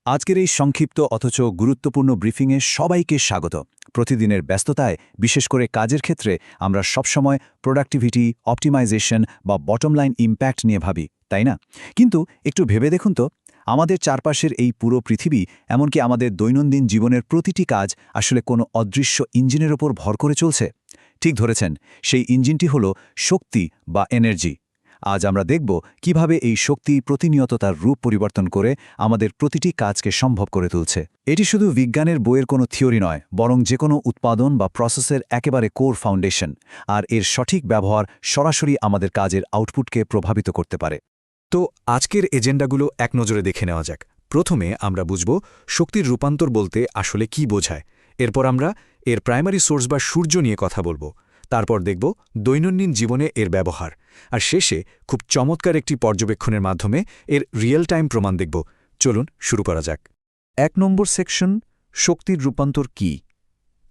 আজকের এই সংক্ষিপ্ত অথচ গুরুত্বপূর্ণ ব্রিফিংয়ে সবাইকে স্বাগত। প্রতিদিনের ব্যস্ততায়, বিশেষ করে কাজের ক্ষেত্রে আমরা সবসময় প্রোডাক্টিভিটি, অপটিমাইজেশন বা বটম লাইন ইম্প্যাক্ট নিয়ে ভাবি, তাই না? কিন্তু একটু ভেবে দেখুন তো, আমাদের চারপাশের এই পুরো পৃথিবী, এমনকি আমাদের দৈনন্দিন জীবনের প্রতিটি কাজ আসলে কোনো অদৃশ্য ইঞ্জিনের ওপর ভর করে চলছে। ঠিক ধরেছেন, সেই ইঞ্জিনটি হলো শক্তি বা এনার্জি। আজ আমরা দেখব কিভাবে এই শক্তি প্রতিনিয়ত তার রূপ পরিবর্তন করে আমাদের প্রতিটি কাজকে সম্ভব করে তুলছে। এটি শুধু বিজ্ঞানের বইয়ের কোনো থিওরি নয়, বরং যে কোনো উৎপাদন বা প্রসেসের একেবারে কোর ফাউন্ডেশন, আর এর সঠিক ব্যবহার সরাসরি আমাদের কাজের আউটপুটকে প্রভাবিত করতে পারে। তো আজকের এজেন্ডাগুলো এক নজরে দেখে নেওয়া যাক। প্রথমে আমরা বুঝব শক্তির রূপান্তর বলতে আসলে কি বোঝায়। এরপর আমরা এর প্রাইমারি সোর্স বা সূর্য নিয়ে কথা বলবো। তারপর দেখব দৈনন্দিন জীবনে এর ব্যবহার। আর শেষে খুব চমৎকার একটি পর্যবেক্ষণের মাধ্যমে এর রিয়েল টাইম প্রমাণ দেখব। চলুন শুরু করা যাক। ১ নম্বর সেকশন, শক্তির রূপান্তর কি?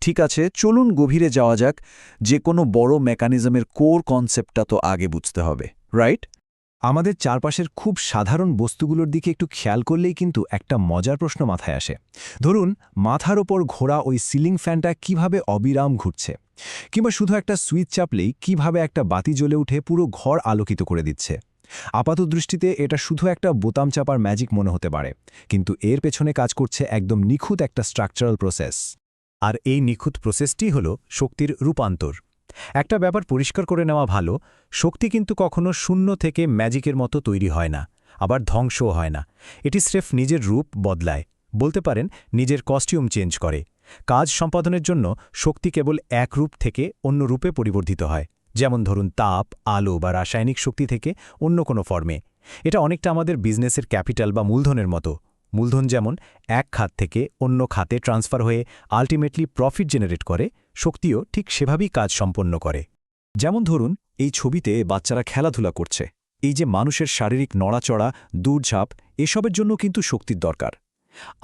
ঠিক আছে, চলুন গভীরে যাওয়া যাক। যে কোনো বড় মেকানিজমের কোর কনসেপ্টটা তো আগে বুঝতে হবে, রাইট? আমাদের চারপাশের খুব সাধারণ বস্তুগুলোর দিকে একটু খেয়াল করলেই কিন্তু একটা মজার প্রশ্ন মাথায় আসে। ধরুন, মাথার ওপর ঘোরা ওই সিলিং ফ্যানটা কিভাবে অবিরাম ঘুরছে, কিংবা শুধু একটা সুইচ চাপলেই কিভাবে একটা বাতি জ্বলে উঠে পুরো ঘর আলোকিত করে দিচ্ছে। আপাতদৃষ্টিতে এটা শুধু একটা বোতাম চাপার ম্যাজিক মনে হতে পারে, কিন্তু এর পেছনে কাজ করছে একদম নিখুঁত একটা স্ট্রাকচারাল প্রসেস। আর এই নিখুঁত প্রসেসটি হল শক্তির রূপান্তর। একটা ব্যাপার পরিষ্কার করে নেওয়া ভালো, শক্তি কিন্তু কখনো শূন্য থেকে ম্যাজিকের মতো তৈরি হয় না, আবার ধ্বংসও হয় না। এটি স্রেফ নিজের রূপ বদলায়, বলতে পারেন নিজের কস্টিউম চেঞ্জ করে। কাজ সম্পাদনের জন্য শক্তি কেবল এক রূপ থেকে অন্য রূপে পরিবর্তিত হয়, যেমন ধরুন তাপ, আলো বা রাসায়নিক শক্তি থেকে অন্য কোনো ফর্মে। এটা অনেকটা আমাদের বিজনেসের ক্যাপিটাল বা মূলধনের মতো। মূলধন যেমন এক খাত থেকে অন্য খাতে ট্রান্সফার হয়ে আলটিমেটলি প্রফিট জেনারেট করে, শক্তিও ঠিক সেভাবেই কাজ সম্পন্ন করে। যেমন ধরুন, এই ছবিতে বাচ্চারা খেলাধুলা করছে। এই যে মানুষের শারীরিক নড়াচড়া, দৌড়ঝাঁপ, এসবের জন্য কিন্তু শক্তির দরকার।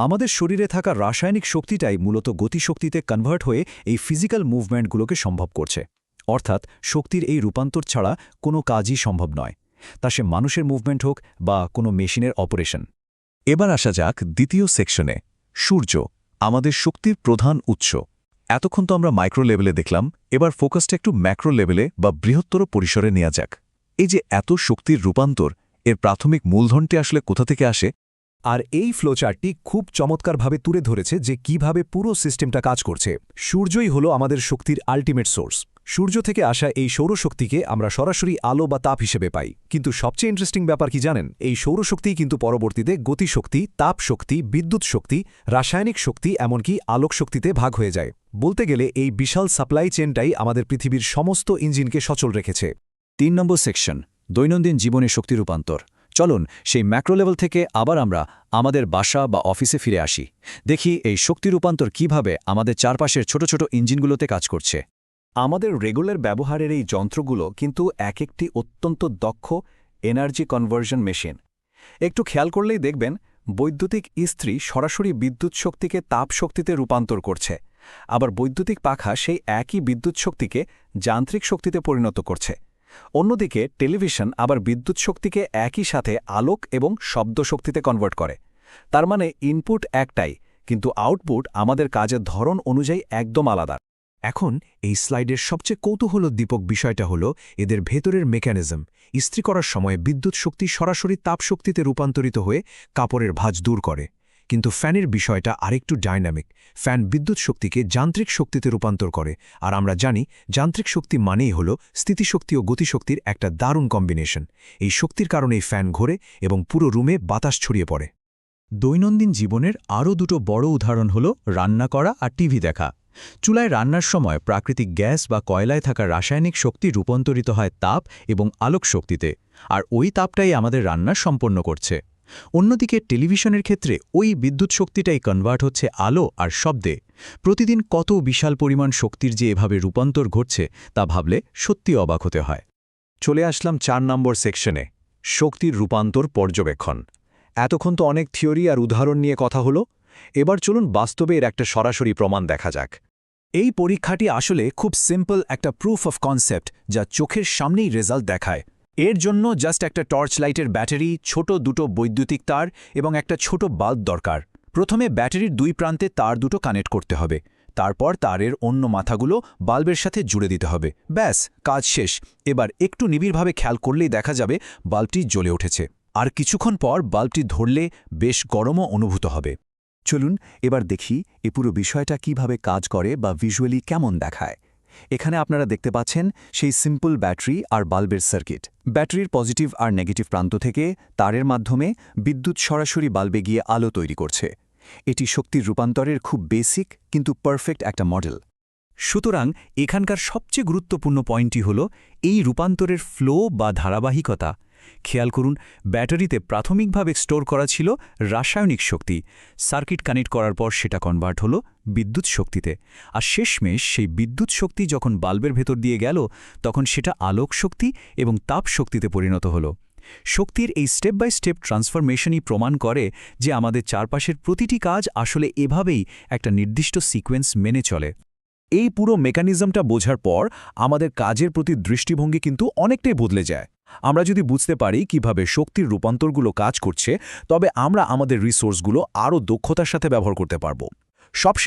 আমাদের শরীরে থাকা রাসায়নিক শক্তিটাই মূলত গতিশক্তিতে কনভার্ট হয়ে এই ফিজিক্যাল মুভমেন্টগুলোকে সম্ভব করছে। অর্থাৎ শক্তির এই রূপান্তর ছাড়া কোনো কাজই সম্ভব নয়, তা সে মানুষের মুভমেন্ট হোক বা কোনো মেশিনের অপারেশন। এবার আসা যাক দ্বিতীয় সেকশনে, সূর্য, আমাদের শক্তির প্রধান উৎস। এতক্ষণ তো আমরা মাইক্রো লেভেলে দেখলাম, এবার ফোকাসটা একটু ম্যাক্রো লেভেলে বা বৃহত্তর পরিসরে নেওয়া যাক। এই যে এত শক্তির রূপান্তর, এর প্রাথমিক মূলধনটি আসলে কোথা থেকে আসে? আর এই ফ্লোচার্টটি খুব চমৎকারভাবে তুলে ধরেছে যে কিভাবে পুরো সিস্টেমটা কাজ করছে। সূর্যই হলো আমাদের শক্তির আল্টিমেট সোর্স। সূর্য থেকে আসা এই সৌরশক্তিকে আমরা সরাসরি আলো বা তাপ হিসেবে পাই। কিন্তু সবচেয়ে ইন্টারেস্টিং ব্যাপার কি জানেন? এই সৌরশক্তিই কিন্তু পরবর্তীতে গতিশক্তি, তাপ শক্তি, বিদ্যুৎ শক্তি, রাসায়নিক শক্তি, এমনকি আলোক শক্তিতে ভাগ হয়ে যায়। বলতে গেলে এই বিশাল সাপ্লাই চেনটাই আমাদের পৃথিবীর সমস্ত ইঞ্জিনকে সচল রেখেছে। ৩ নম্বর সেকশন, দৈনন্দিন জীবনে শক্তি রূপান্তর। চলুন সেই ম্যাক্রো লেভেল থেকে আবার আমরা আমাদের বাসা বা অফিসে ফিরে আসি। দেখি এই শক্তি রূপান্তর কিভাবে আমাদের চারপাশের ছোট ছোট ইঞ্জিনগুলোতে কাজ করছে। আমাদের রেগুলার ব্যবহারের এই যন্ত্রগুলো কিন্তু এক একটি অত্যন্ত দক্ষ এনার্জি কনভার্সন মেশিন। একটু খেয়াল করলেই দেখবেন, বৈদ্যুতিক ইস্ত্রি সরাসরি বিদ্যুৎ শক্তিকে তাপ শক্তিতে রূপান্তর করছে, আবার বৈদ্যুতিক পাখা সেই একই বিদ্যুৎ শক্তিকে যান্ত্রিক শক্তিতে পরিণত করছে। অন্যদিকে টেলিভিশন আবার বিদ্যুৎ শক্তিকে একই সাথে আলোক এবং শব্দ শক্তিতে কনভার্ট করে। তার মানে ইনপুট একটাই, কিন্তু আউটপুট আমাদের কাজের ধরন অনুযায়ী একদম আলাদা। এখন এই স্লাইডের সবচেয়ে কৌতূহলোদ্দীপক বিষয়টা হলো এদের ভেতরের মেকানিজম। ইস্ত্রি করার সময় বিদ্যুৎ শক্তি সরাসরি তাপশক্তিতে রূপান্তরিত হয়ে কাপড়ের ভাঁজ দূর করে। কিন্তু ফ্যানের বিষয়টা আরেকটু ডাইনামিক। ফ্যান বিদ্যুৎ শক্তিকে যান্ত্রিক শক্তিতে রূপান্তর করে, আর আমরা জানি যান্ত্রিক শক্তি মানেই হলো স্থিতিশক্তি ও গতিশক্তির একটা দারুণ কম্বিনেশন। এই শক্তির কারণেই ফ্যান ঘোরে এবং পুরো রুমে বাতাস ছড়িয়ে পড়ে। দৈনন্দিন জীবনের আরও দুটো বড় উদাহরণ হল রান্না করা আর টিভি দেখা। চুলায় রান্নার সময় প্রাকৃতিক গ্যাস বা কয়লায় থাকা রাসায়নিক শক্তি রূপান্তরিত হয় তাপ এবং আলোক শক্তিতে, আর ওই তাপটাই আমাদের রান্না সম্পন্ন করছে। অন্যদিকে টেলিভিশনের ক্ষেত্রে ওই বিদ্যুৎ শক্তিটাই কনভার্ট হচ্ছে আলো আর শব্দে। প্রতিদিন কত বিশাল পরিমাণ শক্তির যে এভাবে রূপান্তর ঘটছে তা ভাবলে সত্যি অবাক হতে হয়। চলে আসলাম ৪ নম্বর সেকশনে, শক্তির রূপান্তর পর্যবেক্ষণ। এতক্ষণ তো অনেক থিওরি আর উদাহরণ নিয়ে কথা হলো, এবার চলুন বাস্তবে এর একটা সরাসরি প্রমাণ দেখা যাক। এই পরীক্ষাটি আসলে খুব সিম্পল একটা প্রুফ অফ কনসেপ্ট, যা চোখের সামনেই রেজাল্ট দেখায়। এর জন্য জাস্ট একটা টর্চ লাইটের ব্যাটারি, ছোট দুটো বৈদ্যুতিক তার এবং একটা ছোট বাল্ব দরকার। প্রথমে ব্যাটারির দুই প্রান্তে তার দুটো কানেক্ট করতে হবে, তারপর তারের অন্য মাথাগুলো বাল্বের সাথে জুড়ে দিতে হবে। ব্যাস, কাজ শেষ। এবার একটু নিবিড়ভাবে খেয়াল করলেই দেখা যাবে বাল্বটি জ্বলে উঠেছে। আর কিছুক্ষণ পর বাল্বটি ধরলে বেশ গরমও অনুভূত হবে। চলুন এবার দেখি এ পুরো বিষয়টা কিভাবে কাজ করে বা ভিজুয়ালি কেমন দেখায়। এখানে আপনারা দেখতে পাচ্ছেন সেই সিম্পল ব্যাটারি আর বাল্বের সার্কিট। ব্যাটারির পজিটিভ আর নেগেটিভ প্রান্ত থেকে তারের মাধ্যমে বিদ্যুৎ সরাসরি বাল্বে গিয়ে আলো তৈরি করছে। এটি শক্তির রূপান্তরের খুব বেসিক কিন্তু পারফেক্ট একটা মডেল। সুতরাং এখানকার সবচেয়ে গুরুত্বপূর্ণ পয়েন্টটি হল এই রূপান্তরের ফ্লো বা ধারাবাহিকতা। খেয়াল করুন, ব্যাটারিতে প্রাথমিকভাবে স্টোর করা ছিল রাসায়নিক শক্তি, সার্কিট কানেক্ট করার পর সেটা কনভার্ট হলো বিদ্যুৎ শক্তিতে, আর শেষমেশ সেই বিদ্যুৎ শক্তি যখন বাল্বের ভেতর দিয়ে গেল তখন সেটা আলোক শক্তি এবং তাপ শক্তিতে পরিণত হলো। শক্তির এই স্টেপ বাই স্টেপ ট্রান্সফরমেশনই প্রমাণ করে যে আমাদের চারপাশের প্রতিটি কাজ আসলে এভাবেই একটা নির্দিষ্ট সিকোয়েন্স মেনে চলে। এই পুরো মেকানিজমটা বোঝার পর আমাদের কাজের প্রতি দৃষ্টিভঙ্গি কিন্তু অনেকটাই বদলে যায়। আমরা যদি বুঝতে পারি কিভাবে শক্তির রূপান্তরগুলো কাজ করছে, তবে আমরা আমাদের রিসোর্সগুলো আরও দক্ষতার সাথে ব্যবহার করতে পারব। সবশেষে